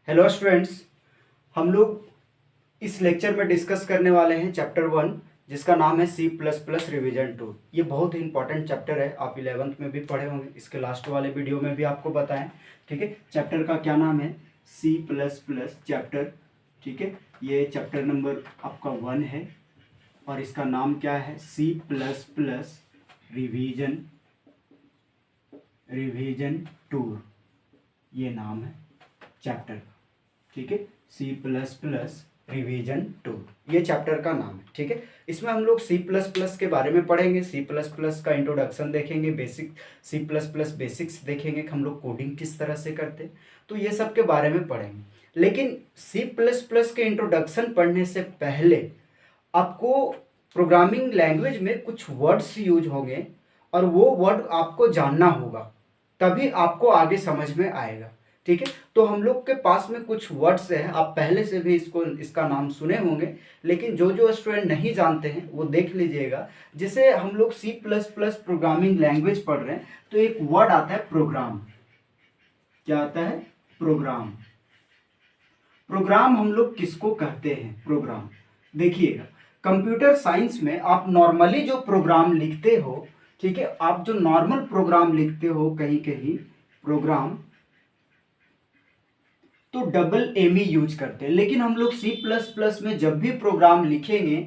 Hello students, हम लोग इस लेक्चर में डिस्कस करने वाले हैं चैप्टर 1 जिसका नाम है सी प्लस प्लस रिविजन 2। ये बहुत ही इंपॉर्टेंट चैप्टर है, आप 11th में भी पढ़े होंगे, इसके लास्ट वाले वीडियो में भी आपको बताएं। ठीक है, चैप्टर का क्या नाम है? C plus plus chapter. ठीक है, ये चैप्टर नंबर आपका 1 है और इसका नाम क्या है? C plus plus revision revision 2, ये नाम है चैप्टर का। ठीक है, सी प्लस प्लस रिविजन 2 ये चैप्टर का नाम है। ठीक है, इसमें हम लोग सी प्लस प्लस के बारे में पढ़ेंगे, सी प्लस प्लस का इंट्रोडक्शन देखेंगे, basic C plus plus basics देखेंगे कि हम लोग कोडिंग किस तरह से करते हैं, तो ये सब के बारे में पढ़ेंगे। लेकिन सी प्लस प्लस के इंट्रोडक्शन पढ़ने से पहले आपको प्रोग्रामिंग लैंग्वेज में कुछ वर्ड्स यूज होंगे और वो वर्ड आपको जानना होगा, तभी आपको आगे समझ में आएगा। ठीक है, तो हम लोग के पास में कुछ वर्ड्स है, आप पहले से भी इसका नाम सुने होंगे, लेकिन जो जो स्टूडेंट नहीं जानते हैं वो देख लीजिएगा। जैसे हम लोग C plus plus programming language पढ़ रहे हैं तो एक वर्ड आता है प्रोग्राम। क्या आता है? प्रोग्राम। प्रोग्राम हम लोग किसको कहते हैं? प्रोग्राम देखिएगा, कंप्यूटर साइंस में आप नॉर्मली जो प्रोग्राम लिखते हो, ठीक है, आप जो नॉर्मल प्रोग्राम लिखते हो कहीं कहीं प्रोग्राम, तो डबल एम ही यूज करते हैं। लेकिन हम लोग सी प्लस प्लस में जब भी प्रोग्राम लिखेंगे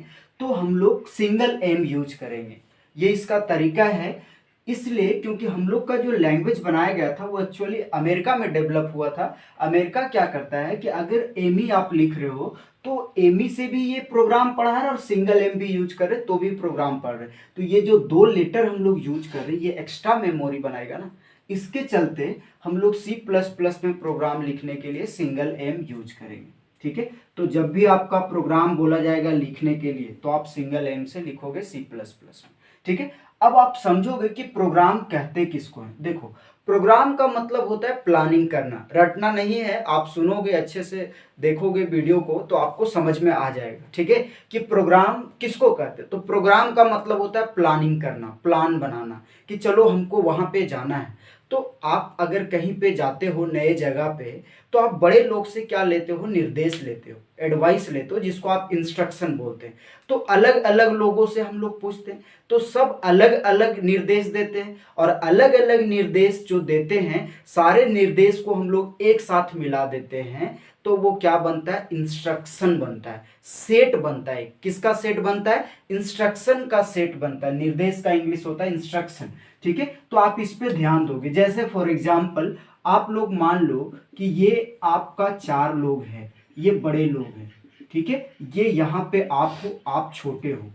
तो हम लोग सिंगल एम यूज करेंगे। ये इसका तरीका है, इसलिए क्योंकि हम लोग का जो लैंग्वेज बनाया गया था वो एक्चुअली अमेरिका में डेवलप हुआ था। अमेरिका क्या करता है कि अगर एमी आप लिख रहे हो तो एमी से भी ये प्रोग्राम पढ़ा है और सिंगल एम भी यूज कर रहे तो भी प्रोग्राम पढ़ रहे। तो ये जो दो लेटर हम लोग यूज कर रहे हैं ये एक्स्ट्रा मेमोरी बनाएगा ना, इसके चलते हम लोग सी प्लस प्लस में प्रोग्राम लिखने के लिए सिंगल एम यूज करेंगे। ठीक है, तो जब भी आपका प्रोग्राम बोला जाएगा लिखने के लिए तो आप सिंगल एम से लिखोगे सी प्लस प्लस में। ठीक है, अब आप समझोगे कि प्रोग्राम कहते किसको है। देखो, प्रोग्राम का मतलब होता है प्लानिंग करना, रटना नहीं है। आप सुनोगे अच्छे से, देखोगे वीडियो को तो आपको समझ में आ जाएगा। ठीक है, कि प्रोग्राम किसको कहते हैं। तो प्रोग्राम का मतलब होता है प्लानिंग करना, प्लान बनाना कि चलो हमको वहां पे जाना है। तो आप अगर कहीं पे जाते हो नए जगह पे तो आप बड़े लोग से क्या लेते हो? निर्देश लेते हो, एडवाइस लेते हो, जिसको आप इंस्ट्रक्शन बोलते हैं। तो अलग अलग लोगों से हम लोग पूछते हैं तो सब अलग अलग निर्देश देते हैं, और अलग अलग निर्देश जो देते हैं सारे निर्देश को हम लोग एक साथ मिला देते हैं तो वो क्या बनता है? इंस्ट्रक्शन बनता है, सेट बनता है। किसका सेट बनता है? इंस्ट्रक्शन का सेट बनता है। निर्देश का इंग्लिश होता है इंस्ट्रक्शन। ठीक है, तो आप इस पे ध्यान दोगे। जैसे फॉर एग्जाम्पल आप लोग मान लो कि ये आपका 4 लोग हैं, ये बड़े लोग हैं। ठीक है, ये यहाँ पे आप हो, आप छोटे हो,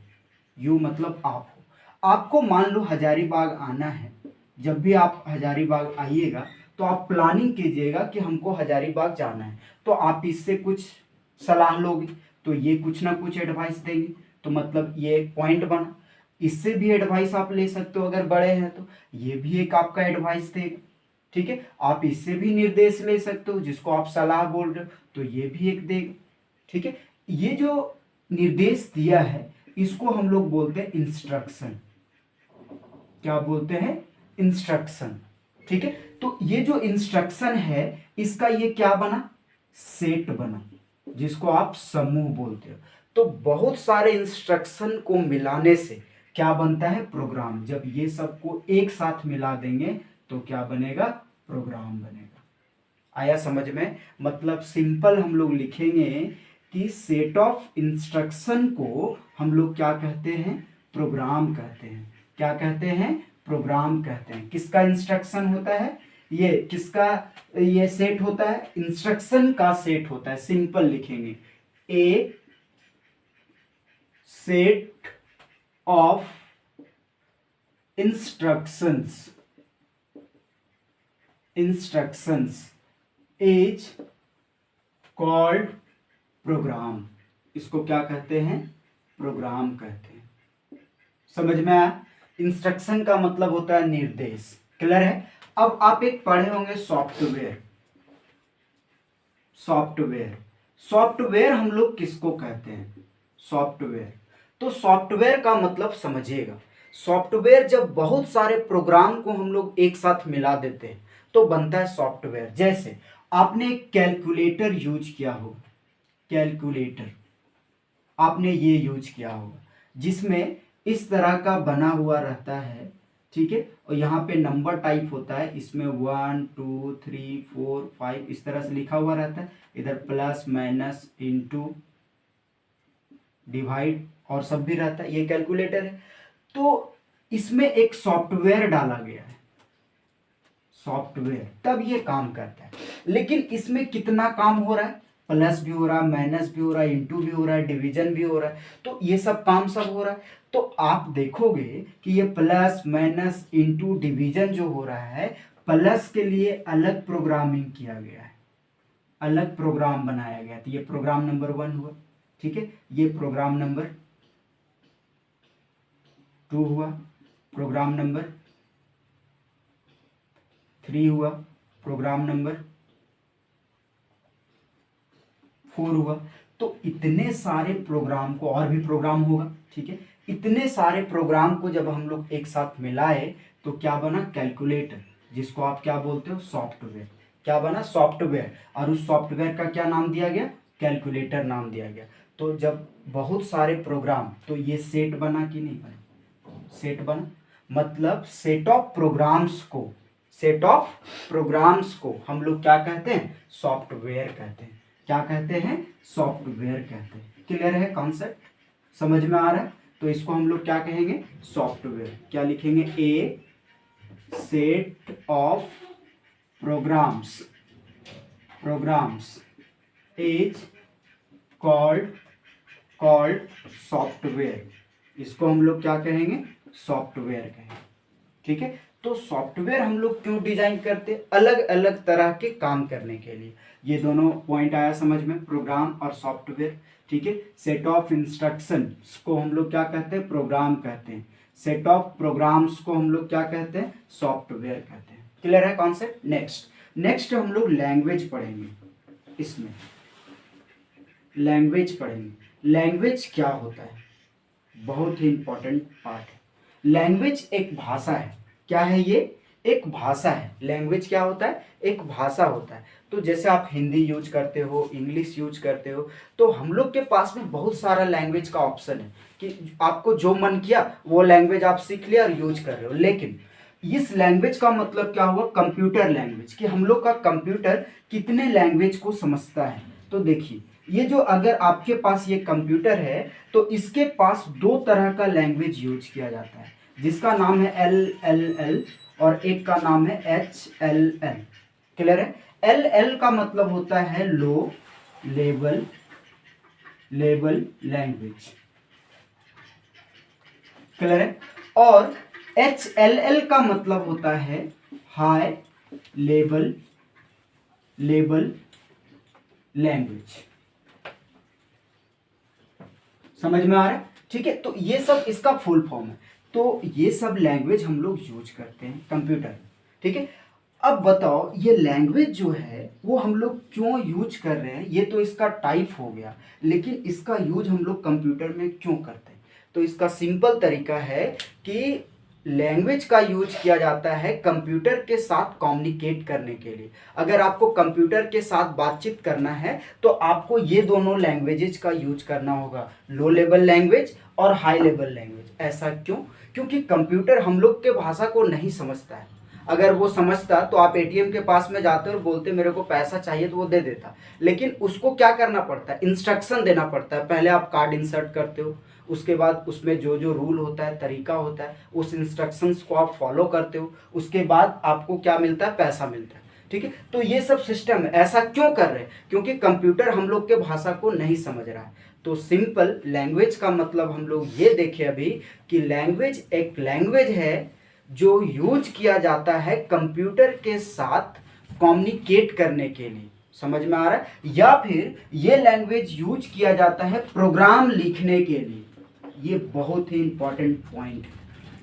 यू मतलब आप हो। आपको मान लो हजारीबाग आना है। जब भी आप हजारीबाग आइएगा तो आप प्लानिंग कीजिएगा कि हमको हजारीबाग जाना है, तो आप इससे कुछ सलाह लोगे तो ये कुछ ना कुछ एडवाइस देंगे, तो मतलब ये एक पॉइंट बना। इससे भी एडवाइस आप ले सकते हो, अगर बड़े हैं तो ये भी एक आपका एडवाइस देगा। ठीक है, आप इससे भी निर्देश ले सकते हो, जिसको आप सलाह बोल रहे हो तो ये भी एक देगा। ठीक है, ये जो निर्देश दिया है इसको हम लोग बोलते हैं इंस्ट्रक्शन। क्या बोलते हैं? इंस्ट्रक्शन। ठीक है, तो ये जो इंस्ट्रक्शन है इसका ये क्या बना? सेट बना, जिसको आप समूह बोलते हो। तो बहुत सारे इंस्ट्रक्शन को मिलाने से क्या बनता है? प्रोग्राम। जब ये सबको एक साथ मिला देंगे तो क्या बनेगा? प्रोग्राम बनेगा। आया समझ में? मतलब सिंपल हम लोग लिखेंगे कि सेट ऑफ इंस्ट्रक्शन को हम लोग क्या कहते हैं? प्रोग्राम कहते हैं। क्या कहते हैं? प्रोग्राम कहते हैं। किसका इंस्ट्रक्शन होता है? ये किसका ये सेट होता है? इंस्ट्रक्शन का सेट होता है। सिंपल लिखेंगे, a set of instructions is called program. इसको क्या कहते हैं? प्रोग्राम कहते हैं। समझ में आया? इंस्ट्रक्शन का मतलब होता है निर्देश। क्लियर है? अब आप एक पढ़े होंगे सॉफ्टवेयर। सॉफ्टवेयर हम लोग किसको कहते हैं? सॉफ्टवेयर। तो सॉफ्टवेयर का मतलब समझिएगा। सॉफ्टवेयर जब बहुत सारे प्रोग्राम को हम लोग एक साथ मिला देते हैं तो बनता है सॉफ्टवेयर। जैसे आपने कैलकुलेटर यूज किया होगा, कैलकुलेटर आपने ये यूज किया होगा, जिसमें इस तरह का बना हुआ रहता है, ठीक है, और यहाँ पे नंबर टाइप होता है, इसमें 1 2 3 4 5 इस तरह से लिखा हुआ रहता है, इधर प्लस माइनस इनटू डिवाइड और सब भी रहता है, ये कैलकुलेटर है। तो इसमें एक सॉफ्टवेयर डाला गया है, सॉफ्टवेयर, तब ये काम करता है। लेकिन इसमें कितना काम हो रहा है, प्लस भी हो रहा है, माइनस भी हो रहा है, इंटू भी हो रहा है, डिवीजन भी हो रहा है, तो ये सब काम सब हो रहा है। तो आप देखोगे कि ये प्लस माइनस इंटू डिवीजन जो हो रहा है, प्लस के लिए अलग प्रोग्रामिंग किया गया है, अलग प्रोग्राम बनाया गया। तो ये प्रोग्राम नंबर 1 हुआ, ठीक है, ये प्रोग्राम नंबर 2 हुआ, प्रोग्राम नंबर 3 हुआ, प्रोग्राम नंबर 4 हुआ। तो इतने सारे प्रोग्राम को, और भी प्रोग्राम होगा, ठीक है, इतने सारे प्रोग्राम को जब हम लोग एक साथ मिलाए तो क्या बना, कैलकुलेटर, जिसको आप क्या बोलते हो, सॉफ्टवेयर। क्या बना, सॉफ्टवेयर, और उस सॉफ्टवेयर का क्या नाम दिया गया, कैलकुलेटर नाम दिया गया। तो जब बहुत सारे प्रोग्राम, तो ये सेट बना कि नहीं बना, सेट बना, मतलब सेट ऑफ प्रोग्राम्स को, सेट ऑफ प्रोग्राम्स को हम लोग क्या कहते हैं, सॉफ्टवेयर कहते हैं। क्या कहते हैं, सॉफ्टवेयर कहते हैं। क्लियर है कॉन्सेप्ट, समझ में आ रहा है। तो इसको हम लोग क्या कहेंगे, सॉफ्टवेयर। क्या लिखेंगे, a set of programs, programs is called software. इसको हम लोग क्या कहेंगे, सॉफ्टवेयर कहेंगे, ठीक है। तो सॉफ्टवेयर हम लोग क्यों डिजाइन करते, अलग अलग तरह के काम करने के लिए। ये दोनों पॉइंट आया समझ में, प्रोग्राम और सॉफ्टवेयर, ठीक है। सेट ऑफ इंस्ट्रक्शंस को हम लोग क्या कहते हैं, प्रोग्राम कहते हैं। सेट ऑफ प्रोग्राम्स को हम लोग क्या कहते हैं, सॉफ्टवेयर कहते हैं। क्लियर है कॉन्सेप्ट। नेक्स्ट हम लोग लैंग्वेज पढ़ेंगे, इसमें लैंग्वेज पढ़ेंगे। लैंग्वेज क्या होता है, बहुत ही इंपॉर्टेंट पार्ट है। लैंग्वेज एक भाषा है। क्या है ये, एक भाषा है। लैंग्वेज क्या होता है, एक भाषा होता है। तो जैसे आप हिंदी यूज करते हो, इंग्लिश यूज करते हो, तो हम लोग के पास में बहुत सारा लैंग्वेज का ऑप्शन है कि आपको जो मन किया वो लैंग्वेज आप सीख लिया और यूज कर रहे हो। लेकिन इस लैंग्वेज का मतलब क्या हुआ, कंप्यूटर लैंग्वेज, कि हम लोग का कंप्यूटर कितने लैंग्वेज को समझता है। तो देखिए, ये जो अगर आपके पास ये कंप्यूटर है तो इसके पास 2 तरह का लैंग्वेज यूज किया जाता है, जिसका नाम है LLL और एक का नाम है HLL। क्लियर है। LL का मतलब होता है लो लेवल लैंग्वेज। क्लियर है। और HLL का मतलब होता है हाई लेवल लैंग्वेज। समझ में आ रहा है, ठीक है। तो ये सब इसका फुल फॉर्म है। तो ये सब लैंग्वेज हम लोग यूज करते हैं कंप्यूटर, ठीक है। अब बताओ, ये लैंग्वेज जो है वो हम लोग क्यों यूज कर रहे हैं, ये तो इसका टाइप हो गया, लेकिन इसका यूज हम लोग कंप्यूटर में क्यों करते हैं। तो इसका सिंपल तरीका है कि लैंग्वेज का यूज किया जाता है कंप्यूटर के साथ कम्युनिकेट करने के लिए। अगर आपको कंप्यूटर के साथ बातचीत करना है तो आपको ये दोनों लैंग्वेजेस का यूज करना होगा, लो लेवल लैंग्वेज और हाई लेवल लैंग्वेज। ऐसा क्यों, क्योंकि कंप्यूटर हम लोग के भाषा को नहीं समझता है। अगर वो समझता तो आप ATM के पास में जाते और बोलते मेरे को पैसा चाहिए तो वो दे देता, लेकिन उसको क्या करना पड़ता है, इंस्ट्रक्शन देना पड़ता है। पहले आप कार्ड इंसर्ट करते हो, उसके बाद उसमें जो जो रूल होता है, तरीका होता है, उस इंस्ट्रक्शंस को आप फॉलो करते हो, उसके बाद आपको क्या मिलता है, पैसा मिलता है, ठीक है। तो ये सब सिस्टम है। ऐसा क्यों कर रहे हैं, क्योंकि कंप्यूटर हम लोग के भाषा को नहीं समझ रहा है। तो सिंपल लैंग्वेज का मतलब हम लोग ये देखें अभी कि लैंग्वेज एक लैंग्वेज है जो यूज किया जाता है कंप्यूटर के साथ कम्युनिकेट करने के लिए। समझ में आ रहा है। या फिर ये लैंग्वेज यूज किया जाता है प्रोग्राम लिखने के लिए। ये बहुत ही इंपॉर्टेंट पॉइंट है,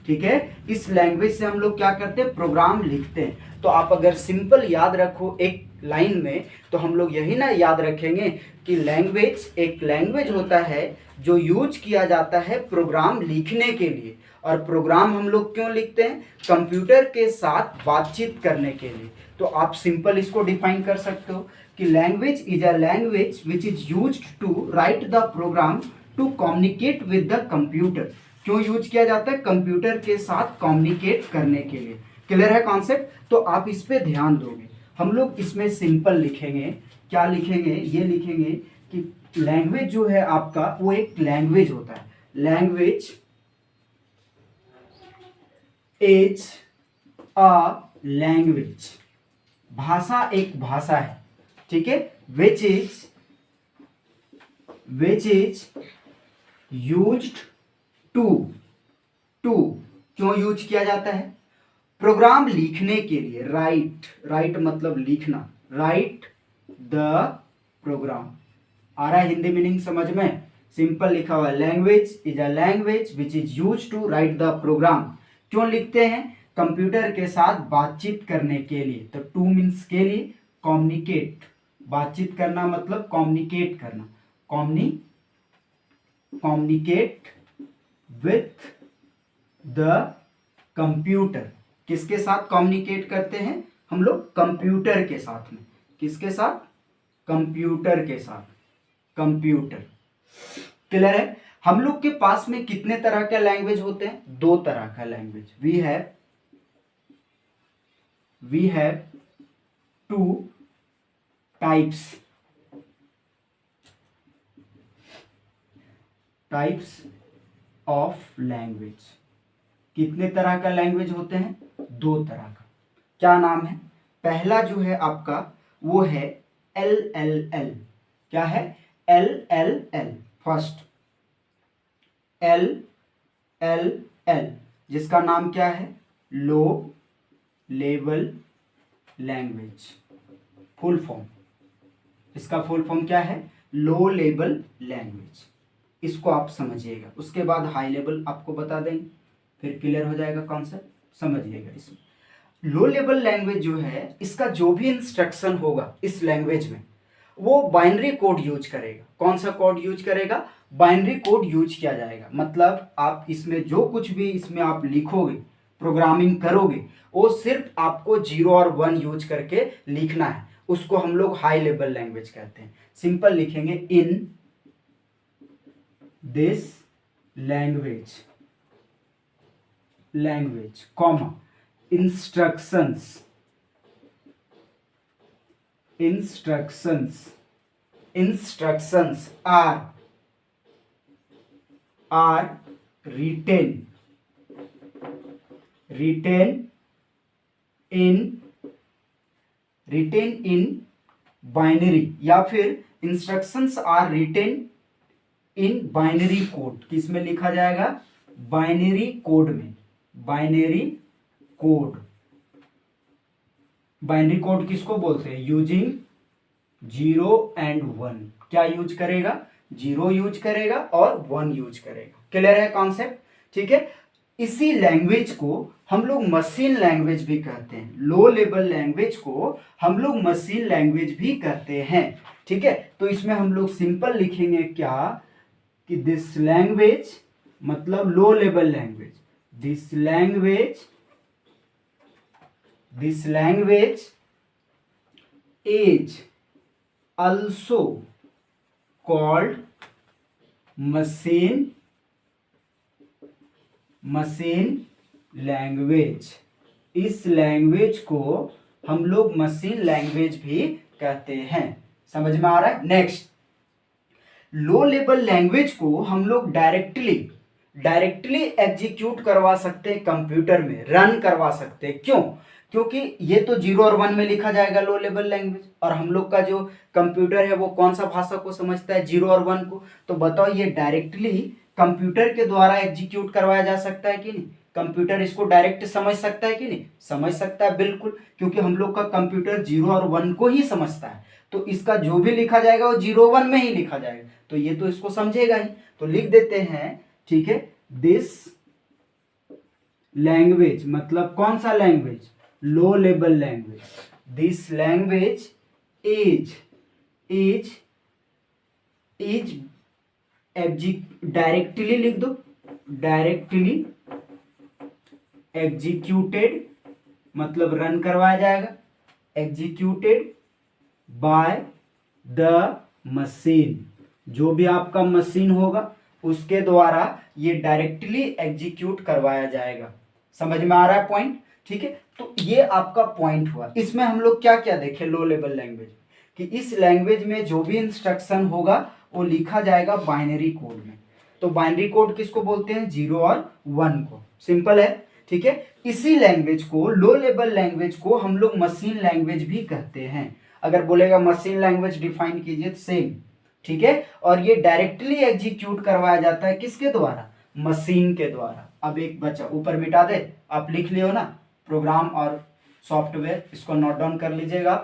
ठीक है। इस लैंग्वेज से हम लोग क्या करते हैं, प्रोग्राम लिखते हैं। तो आप अगर सिंपल याद रखो एक लाइन में, तो हम लोग यही ना याद रखेंगे कि लैंग्वेज एक लैंग्वेज होता है जो यूज किया जाता है प्रोग्राम लिखने के लिए। और प्रोग्राम हम लोग क्यों लिखते हैं? कंप्यूटर के साथ बातचीत करने के लिए। तो आप सिंपल इसको डिफाइन कर सकते हो कि language is a language which is used to write the program to communicate with the computer. क्यों यूज किया जाता है? कंप्यूटर के साथ कम्युनिकेट करने के लिए। क्लियर है कॉन्सेप्ट? तो आप इस पे ध्यान दोगे। हम लोग इसमें सिंपल लिखेंगे। क्या लिखेंगे? ये लिखेंगे कि लैंग्वेज जो है आपका वो एक लैंग्वेज होता है। लैंग्वेज इज अ लैंग्वेज, भाषा एक भाषा है, ठीक है। विच इज यूज्ड टू क्यों यूज किया जाता है? प्रोग्राम लिखने के लिए। राइट मतलब लिखना, राइट द प्रोग्राम। आ रहा है हिंदी मीनिंग समझ में? सिंपल लिखा हुआ है, language is a language which is use to write the program. क्यों लिखते हैं? कंप्यूटर के साथ बातचीत करने के लिए। तो टू मीन्स के लिए, कम्युनिकेट, बातचीत करना मतलब कम्युनिकेट करना, कम्युनिकेट विथ द कंप्यूटर। किसके साथ कम्युनिकेट करते हैं हम लोग? कंप्यूटर के साथ में। किसके साथ? कंप्यूटर के साथ। कंप्यूटर। क्लियर है? हम लोग के पास में कितने तरह के लैंग्वेज होते हैं? दो तरह का language. We have two types of language. कितने तरह का लैंग्वेज होते हैं? दो तरह का। क्या नाम है? पहला जो है आपका वो है LLL। क्या है? LLL। फर्स्ट LLL, जिसका नाम क्या है? Low level language. Full form, इसका फुल फॉर्म क्या है? Low level language. इसको आप समझिएगा, उसके बाद हाई लेवल आपको बता देंगे, फिर क्लियर हो जाएगा कॉन्सेप्ट। समझिएगा इसमें लो लेवल लैंग्वेज जो है, इसका जो भी इंस्ट्रक्शन होगा इस लैंग्वेज में वो बाइनरी कोड यूज करेगा। कौन सा कोड यूज करेगा? बाइनरी कोड यूज किया जाएगा। मतलब आप इसमें जो कुछ भी इसमें आप लिखोगे, प्रोग्रामिंग करोगे, वो सिर्फ आपको 0 और 1 यूज करके लिखना है। उसको हम लोग हाई लेवल लैंग्वेज कहते हैं। सिंपल लिखेंगे, in this language comma instructions are written in binary, या फिर instructions are written in binary code. किस में लिखा जाएगा? बाइनरी कोड में। बाइनरी कोड किसको बोलते हैं? Using 0 and 1। क्या यूज करेगा? 0 यूज करेगा और 1 यूज करेगा। क्लियर है कॉन्सेप्ट? ठीक है। इसी लैंग्वेज को हम लोग मशीन लैंग्वेज भी कहते हैं। लो लेवल लैंग्वेज को हम लोग मशीन लैंग्वेज भी कहते हैं। ठीक है। तो इसमें हम लोग सिंपल लिखेंगे क्या कि दिस लैंग्वेज मतलब low level language. This language is also called machine language. इस लैंग्वेज को हम लोग मशीन लैंग्वेज भी कहते हैं। समझ में आ रहा है? नेक्स्ट, लो लेवल लैंग्वेज को हम लोग डायरेक्टली एग्जीक्यूट करवा सकते हैं, कंप्यूटर में रन करवा सकते हैं। क्यों? क्योंकि ये तो 0 और 1 में लिखा जाएगा लो लेवल लैंग्वेज, और हम लोग का जो कंप्यूटर है वो कौन सा भाषा को समझता है? 0 और 1 को। तो बताओ ये डायरेक्टली कंप्यूटर के द्वारा एग्जीक्यूट करवाया जा सकता है कि नहीं? कंप्यूटर इसको डायरेक्ट समझ सकता है कि नहीं? समझ सकता है, बिल्कुल, क्योंकि हम लोग का कंप्यूटर 0 और 1 को ही समझता है। तो इसका जो भी लिखा जाएगा वो 0 1 में ही लिखा जाएगा, तो ये तो इसको समझेगा ही। तो लिख देते हैं, ठीक है, दिस लैंग्वेज मतलब कौन सा language? Low level language. This language is directly लिख दो, डायरेक्टली एग्जीक्यूटेड मतलब रन करवाया जाएगा, एग्जीक्यूटेड बाय द मशीन, जो भी आपका मशीन होगा उसके द्वारा ये डायरेक्टली एग्जीक्यूट करवाया जाएगा। समझ में आ रहा है पॉइंट? ठीक है, तो ये आपका पॉइंट हुआ। इसमें हम लोग क्या क्या देखें लो लेवल लैंग्वेज, कि इस लैंग्वेज में जो भी इंस्ट्रक्शन होगा वो लिखा जाएगा बाइनरी कोड में। तो बाइनरी कोड किसको बोलते हैं? 0 और 1 को। सिंपल है, ठीक है। इसी लैंग्वेज को, लो लेवल लैंग्वेज को हम लोग मशीन लैंग्वेज भी कहते हैं। अगर बोलेगा मशीन लैंग्वेज डिफाइन कीजिए, सेम, ठीक है। और ये डायरेक्टली एग्जीक्यूट करवाया जाता है किसके द्वारा? मशीन के द्वारा। अब एक बचा, ऊपर मिटा दे, आप लिख लियो ना, प्रोग्राम और सॉफ्टवेयर, इसको नोट डाउन कर लीजिएगा,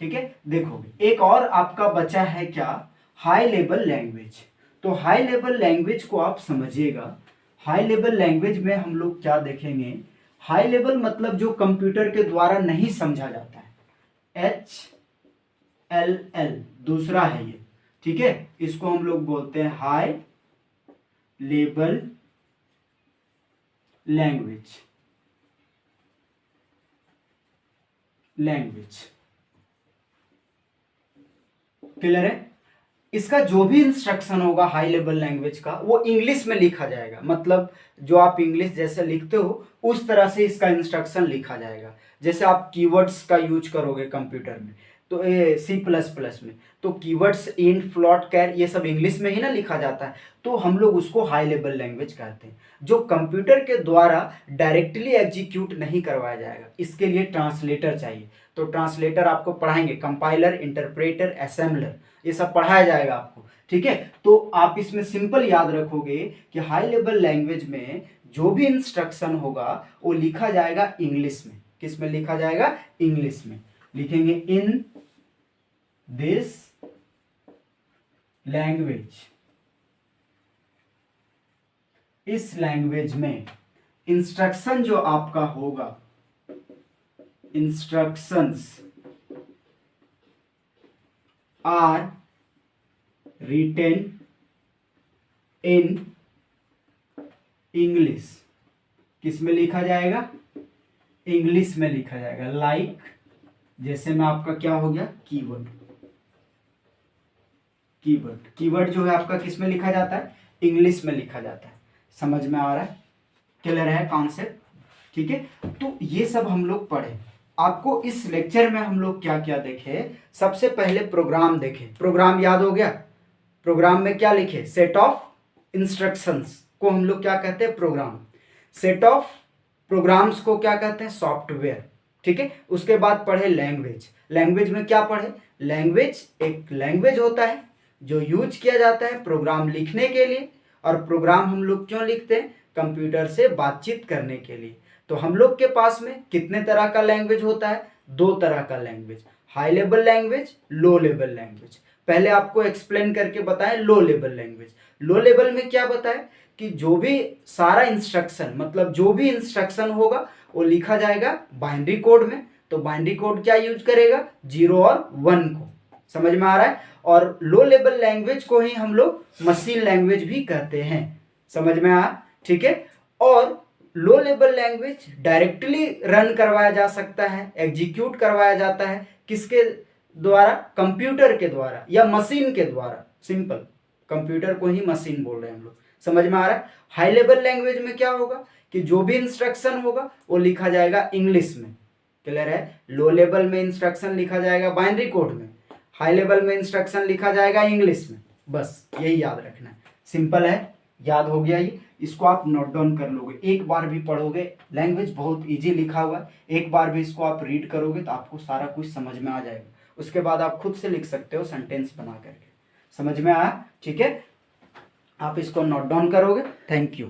ठीक है। देखोगे एक और आपका बचा है क्या? High level language. तो हाई लेवल लैंग्वेज को आप समझिएगा। हाई लेवल लैंग्वेज में हम लोग क्या देखेंगे? हाई लेवल मतलब जो कंप्यूटर के द्वारा नहीं समझा जाता है, HLL दूसरा है ये, ठीक है। इसको हम लोग बोलते हैं हाई लेवल लैंग्वेज। क्लियर है? इसका जो भी इंस्ट्रक्शन होगा हाई लेवल लैंग्वेज का, वो इंग्लिश में लिखा जाएगा। मतलब जो आप इंग्लिश जैसे लिखते हो उस तरह से इसका इंस्ट्रक्शन लिखा जाएगा। जैसे आप कीवर्ड्स का यूज करोगे कंप्यूटर में, तो C++ में, तो कीवर्ड्स इंट, फ्लोट, कैर, ये सब इंग्लिश में ही ना लिखा जाता है। तो हम लोग उसको हाई लेवल लैंग्वेज कहते हैं, जो कंप्यूटर के द्वारा डायरेक्टली एग्जीक्यूट नहीं करवाया जाएगा। इसके लिए ट्रांसलेटर चाहिए। तो ट्रांसलेटर आपको पढ़ाएंगे, कंपाइलर, इंटरप्रेटर, असेंबलर, ये सब पढ़ाया जाएगा आपको, ठीक है। तो आप इसमें सिंपल याद रखोगे कि हाई लेवल लैंग्वेज में जो भी इंस्ट्रक्शन होगा वो लिखा जाएगा इंग्लिश में। किस में लिखा जाएगा? इंग्लिश में लिखेंगे, इन दिस लैंग्वेज। इस लैंग्वेज में इंस्ट्रक्शन जो आपका होगा, instructions are written in English. किस में लिखा जाएगा? इंग्लिश में लिखा जाएगा। लाइक जैसे में आपका क्या हो गया? कीवर्ड। कीवर्ड जो है आपका किस में लिखा जाता है? इंग्लिश में लिखा जाता है। समझ में आ रहा है? क्लियर है कॉन्सेप्ट? ठीक है, तो ये सब हम लोग पढ़े। आपको इस लेक्चर में हम लोग क्या क्या देखे? सबसे पहले प्रोग्राम देखे। प्रोग्राम याद हो गया? प्रोग्राम में क्या लिखे? सेट ऑफ इंस्ट्रक्शंस को हम लोग क्या कहते हैं? प्रोग्राम। सेट ऑफ प्रोग्राम्स को क्या कहते हैं? सॉफ्टवेयर। ठीक है, उसके बाद पढ़े लैंग्वेज। लैंग्वेज में क्या पढ़े? लैंग्वेज एक लैंग्वेज होता है जो यूज किया जाता है प्रोग्राम लिखने के लिए। और प्रोग्राम हम लोग क्यों लिखते हैं? कंप्यूटर से बातचीत करने के लिए। तो हम लोग के पास में कितने तरह का लैंग्वेज होता है? 2 तरह का language, high level language, low level language. पहले आपको एक्सप्लेन करके बताएं low level language. Low level में क्या बताएं कि जो भी सारा इंस्ट्रक्शन, मतलब जो भी इंस्ट्रक्शन होगा वो लिखा जाएगा बाइनरी कोड में। तो बाइनरी कोड क्या यूज करेगा? 0 और 1 को। समझ में आ रहा है? और लो लेवल लैंग्वेज को ही हम लोग मशीन लैंग्वेज भी कहते हैं। समझ में आया? ठीक है। और low level language directly run करवाया जा सकता है, एग्जीक्यूट करवाया जाता है किसके द्वारा? कंप्यूटर के द्वारा या मशीन के द्वारा। सिंपल, कंप्यूटर को ही मशीन बोल रहे हैं हम लोग। समझ में आ रहा है? हाई लेवल लैंग्वेज में क्या होगा कि जो भी इंस्ट्रक्शन होगा वो लिखा जाएगा इंग्लिश में। क्लियर है? लो लेवल में इंस्ट्रक्शन लिखा जाएगा बाइनरी कोड में, हाई लेवल में इंस्ट्रक्शन लिखा जाएगा इंग्लिश में। बस यही याद रखना है। सिंपल है, याद हो गया ये। इसको आप नोट डाउन कर लोगे, एक बार भी पढ़ोगे। लैंग्वेज बहुत इजी लिखा हुआ है, एक बार भी इसको आप रीड करोगे तो आपको सारा कुछ समझ में आ जाएगा। उसके बाद आप खुद से लिख सकते हो सेंटेंस बना करके। समझ में आया? ठीक है, आप इसको नोट डाउन करोगे। Thank you.